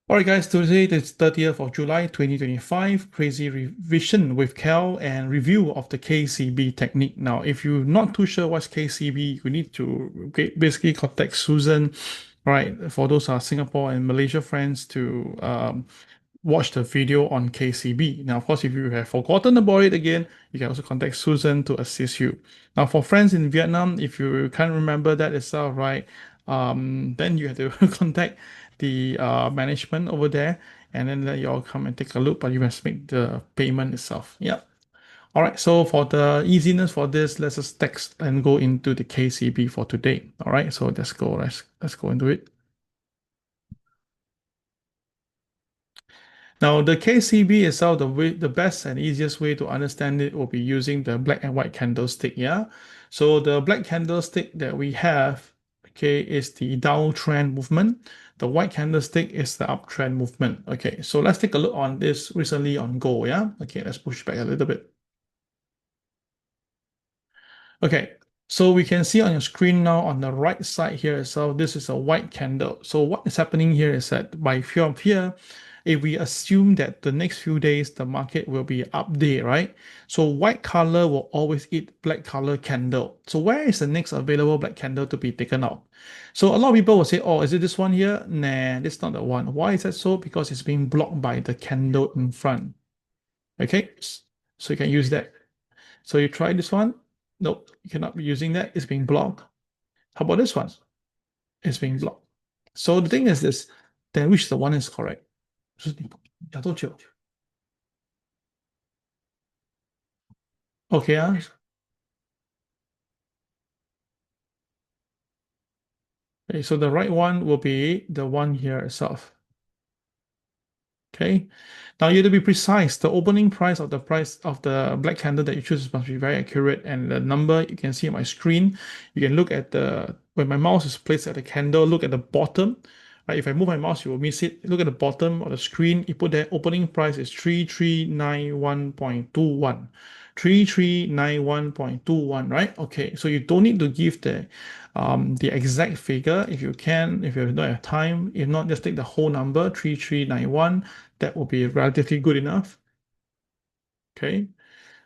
Alright guys, today is 30th of July 2025, crazy revision with KEL and review of the KCB technique. Now, if you're not too sure what's KCB, you need to basically contact Susan, right, for those Singapore and Malaysia friends to watch the video on KCB. Now, of course, if you have forgotten about it again, you can also contact Susan to assist you. Now, for friends in Vietnam, if you can't remember that itself, right, then you have to contact the management over there and then let you all come and take a look, but you must make the payment itself. Yeah. All right, so for the easiness for this, let's just text and go into the KCB for today. All right, so let's go into it. Now, the KCB itself, the best and easiest way to understand it will be using the black and white candlestick, yeah? So the black candlestick that we have, okay, is the downtrend movement. The white candlestick is the uptrend movement. Okay, so let's take a look on this recently on gold, yeah? Okay, let's push back a little bit. Okay, so we can see on your screen now on the right side here, so this is a white candle. So what is happening here is that by fear of here, if we assume that the next few days the market will be up there, right? So white color will always eat black color candle. So where is the next available black candle to be taken out? So a lot of people will say, oh, is it this one here? Nah, this is not the one. Why is that so? Because it's being blocked by the candle in front. Okay, so you can use that. So you try this one. Nope, you cannot be using that. It's being blocked. How about this one? It's being blocked. So the thing is this, then which the one is correct? Okay, okay, so the right one will be the one here itself. Okay. Now you have to be precise. The opening price of the black candle that you choose must be very accurate. And the number you can see on my screen, you can look at when my mouse is placed at the candle, look at the bottom. Right? If I move my mouse, you will miss it. Look at the bottom of the screen. You put there opening price is 3391.21. 3391.21, right? Okay, so you don't need to give the exact figure if you can, if you don't have time. If not, just take the whole number, 3391. That will be relatively good enough. Okay,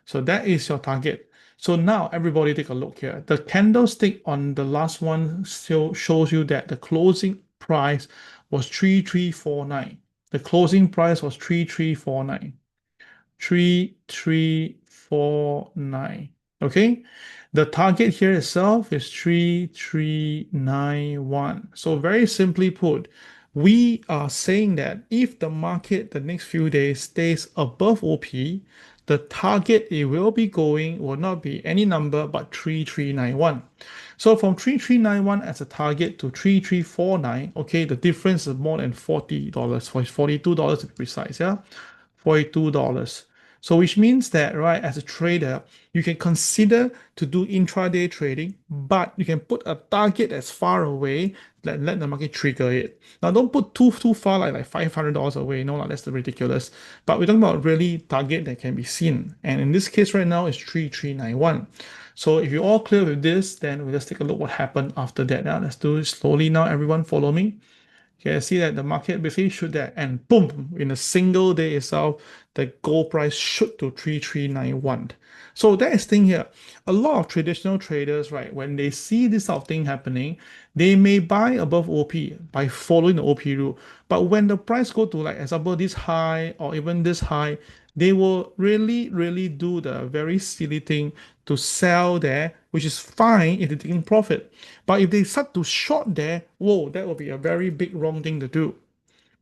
so that is your target. So now everybody take a look here. The candlestick on the last one still shows you that the closing price was 3349. The closing price was 3349. 3349. Okay, the target here itself is 3391. So very simply put, we are saying that if the market the next few days stays above OP, the target it will be going will not be any number but 3391. So from 3391 as a target to 3349, okay, the difference is more than $40, for $42 to be precise, yeah, $42. So which means that, right, as a trader, you can consider to do intraday trading, but you can put a target that's far away, let the market trigger it. Now, don't put too far, like $500 away. No, that's ridiculous. But we're talking about really target that can be seen. And in this case right now, it's 3391. So if you're all clear with this, then we'll just take a look what happened after that. Now, let's do it slowly now. Everyone follow me. You can see that the market basically shoot that and boom, in a single day itself, the gold price shoot to 3391. So that is thing here. A lot of traditional traders, right, when they see this sort of thing happening, they may buy above OP by following the OP rule. But when the price go to, like example, this high or even this high, they will really do the very silly thing to sell there, which is fine if they're taking profit. But if they start to short there, whoa, that will be a very big wrong thing to do.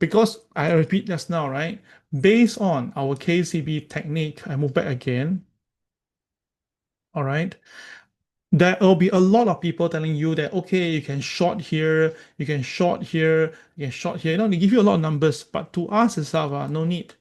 Because I repeat just now, right? Based on our KCB technique, I move back again. All right. There will be a lot of people telling you that, okay, you can short here, you can short here, you can short here. You know, they give you a lot of numbers, but to us itself, no need.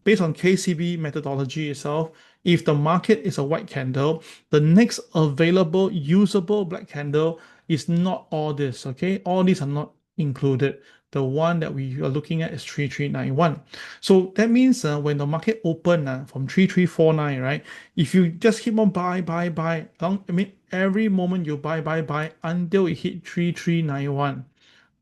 Based on KCB methodology itself, if the market is a white candle, the next available usable black candle is not all this, okay? All these are not included. The one that we are looking at is 3391. So that means when the market open from 3349, right? If you just keep on buy, I mean, every moment you buy until it hit 3391.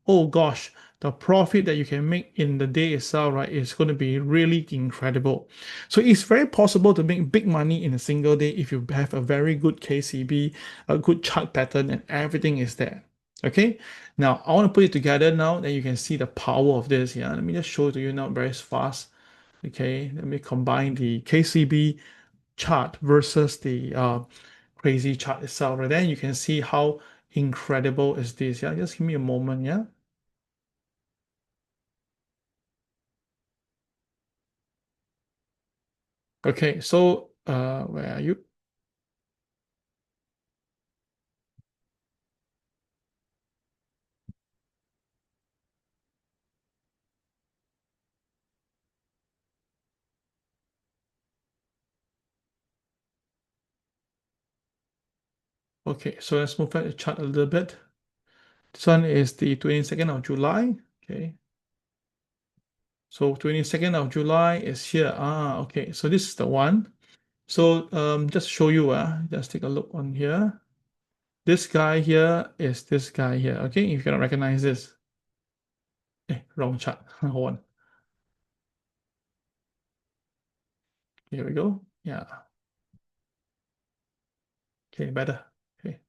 oh gosh, the profit that you can make in the day itself, right, is going to be really incredible. So it's very possible to make big money in a single day if you have a very good KCB, a good chart pattern, and everything is there. Okay, now I want to put it together now that you can see the power of this. Yeah, let me just show to you now very fast. Okay, let me combine the KCB chart versus the Crazii chart itself. And then you can see how incredible is this. Yeah, just give me a moment. Yeah. Okay, so where are you? Okay, so let's move back the chart a little bit. This one is the 22nd of July. Okay, so 22nd of July is here. Ah, okay, so this is the one. So just show you, just take a look on here. This guy here is this guy here. Okay, if you cannot recognize this. Wrong chart. Hold on. Here we go. Yeah. Okay, better. Okay.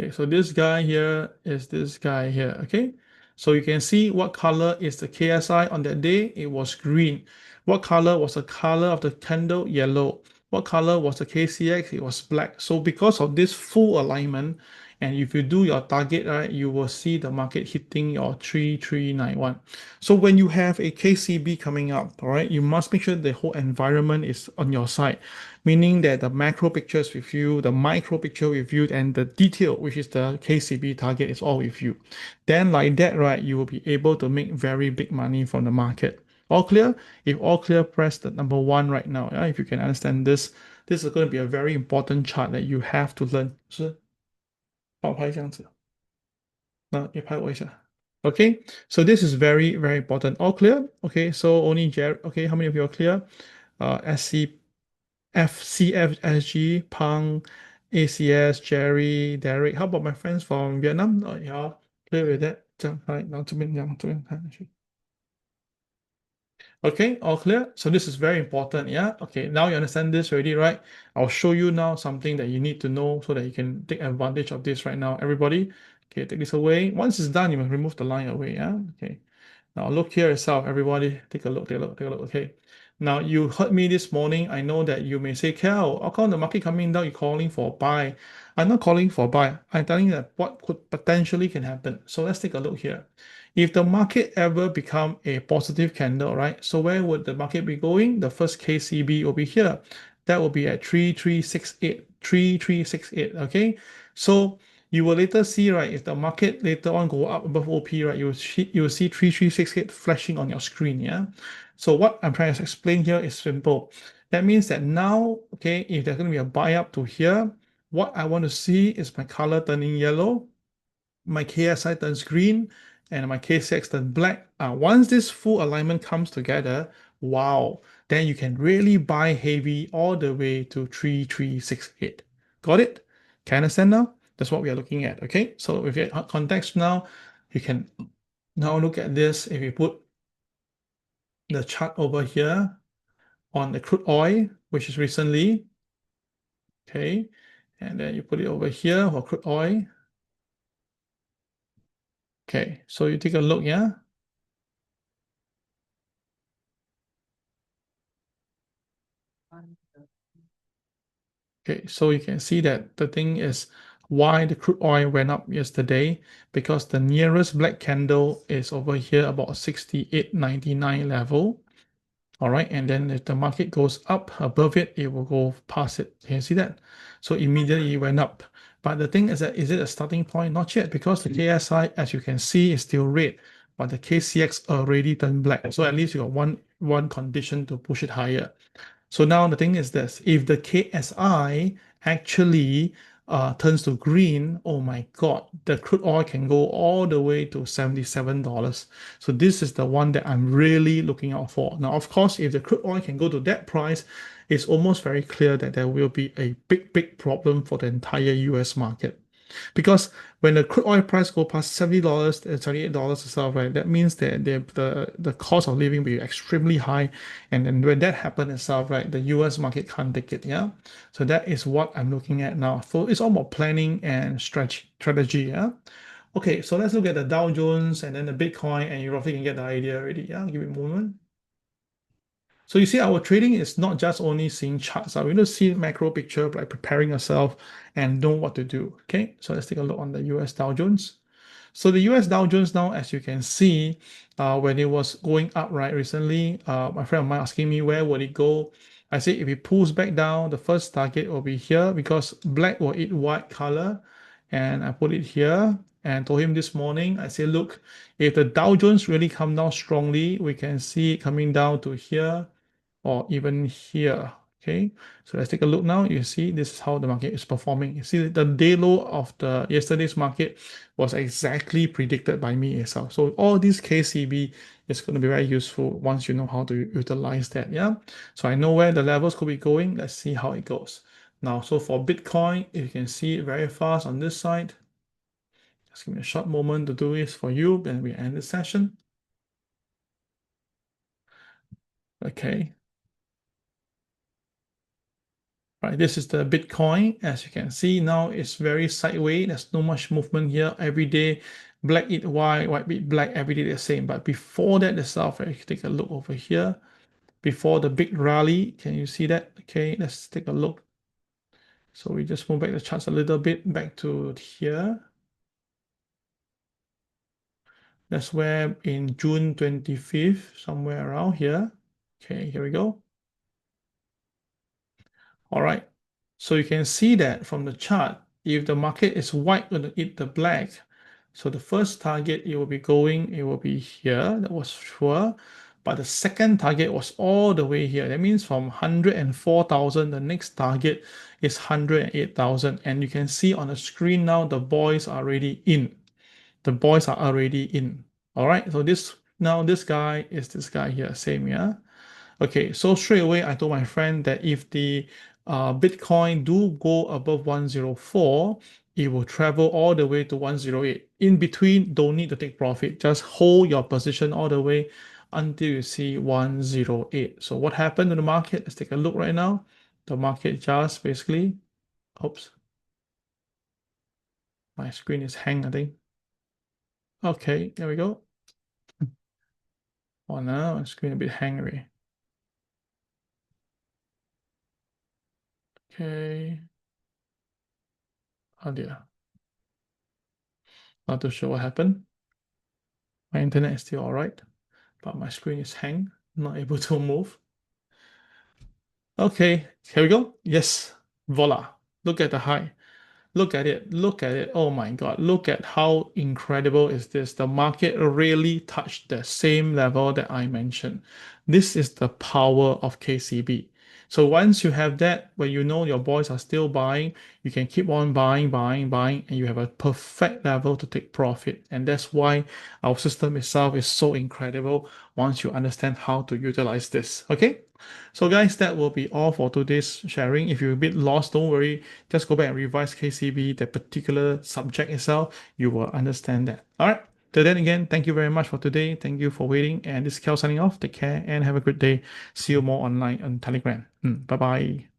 Okay, so this guy here is this guy here. Okay, so you can see what color is the KSI on that day. It was green. What color was the color of the candle? Yellow. What color was the KCX? It was black. So because of this full alignment, and if you do your target, right, you will see the market hitting your 3391. So when you have a KCB coming up, all right, you must make sure the whole environment is on your side, meaning that the macro picture is with you, the micro picture with you, and the detail, which is the KCB target, is all with you. Then like that, right, you will be able to make very big money from the market. All clear? If all clear, press the number one right now. Yeah? If you can understand this, this is going to be a very important chart that you have to learn. 是，帮我拍这样子。那你拍我一下。Okay, so this is very, very important. All clear? Okay, so only Jerry. Okay, how many of you are clear? SC, FCFSG, Pang, ACS, Jerry, Derek. How about my friends from Vietnam? Oh, yeah, clear with that. 这样，来，然后这边看下去。Okay, all clear? So this is very important, yeah? Okay, now you understand this already, right? I'll show you now something that you need to know so that you can take advantage of this right now. Everybody, okay, take this away. Once it's done, you must remove the line away, yeah? Okay. Now look here itself, everybody. Take a look, take a look, take a look. Okay. Now you heard me this morning. I know that you may say, Cal, how come the market coming down? You're calling for buy. I'm not calling for buy. I'm telling you that what could potentially can happen. So let's take a look here. If the market ever become a positive candle, right? So where would the market be going? The first KCB will be here. That will be at 3368. 3368. Okay. So you will later see, right, if the market later on go up above OP, right, you will see 3368 flashing on your screen, yeah? So what I'm trying to explain here is simple. That means that now, okay, if there's going to be a buy up to here, what I want to see is my color turning yellow, my KSI turns green, and my KCX turns black. Once this full alignment comes together, wow, then you can really buy heavy all the way to 3368. Got it? Can you understand now? That's what we are looking at. Okay, so with your context now, you can now look at this. If you put the chart over here on the crude oil, which is recently, okay, and then you put it over here for crude oil. Okay, so you take a look, yeah. Okay, so you can see that the thing is why the crude oil went up yesterday, because the nearest black candle is over here about 68.99 level. All right, and then if the market goes up above it, it will go past it. Can you see that? So immediately it went up. But the thing is that, is it a starting point? Not yet, because the KSI, as you can see, is still red, but the KCX already turned black. So at least you got one condition to push it higher. So now the thing is this, if the KSI actually turns to green, oh my God, the crude oil can go all the way to $77. So this is the one that I'm really looking out for. Now, of course, if the crude oil can go to that price, it's almost very clear that there will be a big problem for the entire US market. Because when the crude oil price go past $70, $78 itself, right, that means that the cost of living will be extremely high. And then when that happens itself, right, the US market can't take it. Yeah. So that is what I'm looking at now. So it's all about planning and strategy. Yeah. Okay, so let's look at the Dow Jones and then the Bitcoin, and you roughly can get the idea already. Yeah, give it a moment. So you see, our trading is not just only seeing charts. We need to see macro picture, like preparing yourself and know what to do. Okay, so let's take a look on the US Dow Jones. So the US Dow Jones now, as you can see, when it was going up right recently, my friend of mine asking me where would it go. I say if it pulls back down, the first target will be here because black will eat white color. And I put it here and told him this morning, I say, look, if the Dow Jones really come down strongly, we can see it coming down to here or even here. Okay, so let's take a look now. You see, this is how the market is performing. You see, the day low of the yesterday's market was exactly predicted by me as well. So all this KCB is going to be very useful once you know how to utilize that. Yeah. So I know where the levels could be going. Let's see how it goes. Now, so for Bitcoin, you can see it very fast on this side. Just give me a short moment to do this for you, and we end the session. Okay. Right, this is the Bitcoin. As you can see now, it's very sideways. There's not much movement here. Every day, black eat white, white eat black. Every day the same. But before that, the stuff, right, take a look over here. Before the big rally, can you see that? Okay, let's take a look. So we just move back the charts a little bit back to here. That's where in June 25th, somewhere around here. Okay, here we go. All right. So you can see that from the chart, if the market is white, going to eat the black. So the first target it will be going, it will be here. That was sure. But the second target was all the way here. That means from 104,000, the next target is 108,000. And you can see on the screen now, the boys are already in. The boys are already in. All right. So this guy is this guy here. Same, yeah. Okay, so straight away, I told my friend that if the Bitcoin do go above 104, it will travel all the way to 108. In between, don't need to take profit. Just hold your position all the way until you see 108. So what happened to the market? Let's take a look right now. The market just basically, oops, my screen is hang, I think. Okay, there we go. Oh no, my screen a bit hangry. Okay. Oh dear. Not too sure what happened. My internet is still all right, but my screen is hang, not able to move. Okay, here we go. Yes, voila. Look at the high. Look at it. Look at it. Oh my God. Look at how incredible is this. The market really touched the same level that I mentioned. This is the power of KCB. So once you have that, when you know your boys are still buying, you can keep on buying, and you have a perfect level to take profit. And that's why our system itself is so incredible once you understand how to utilize this. Okay? So guys, that will be all for today's sharing. If you're a bit lost, don't worry. Just go back and revise KCB, that particular subject itself. You will understand that. All right. Till then again, thank you very much for today. Thank you for waiting. And this is Kel signing off. Take care and have a good day. See you more online on Telegram. Bye bye.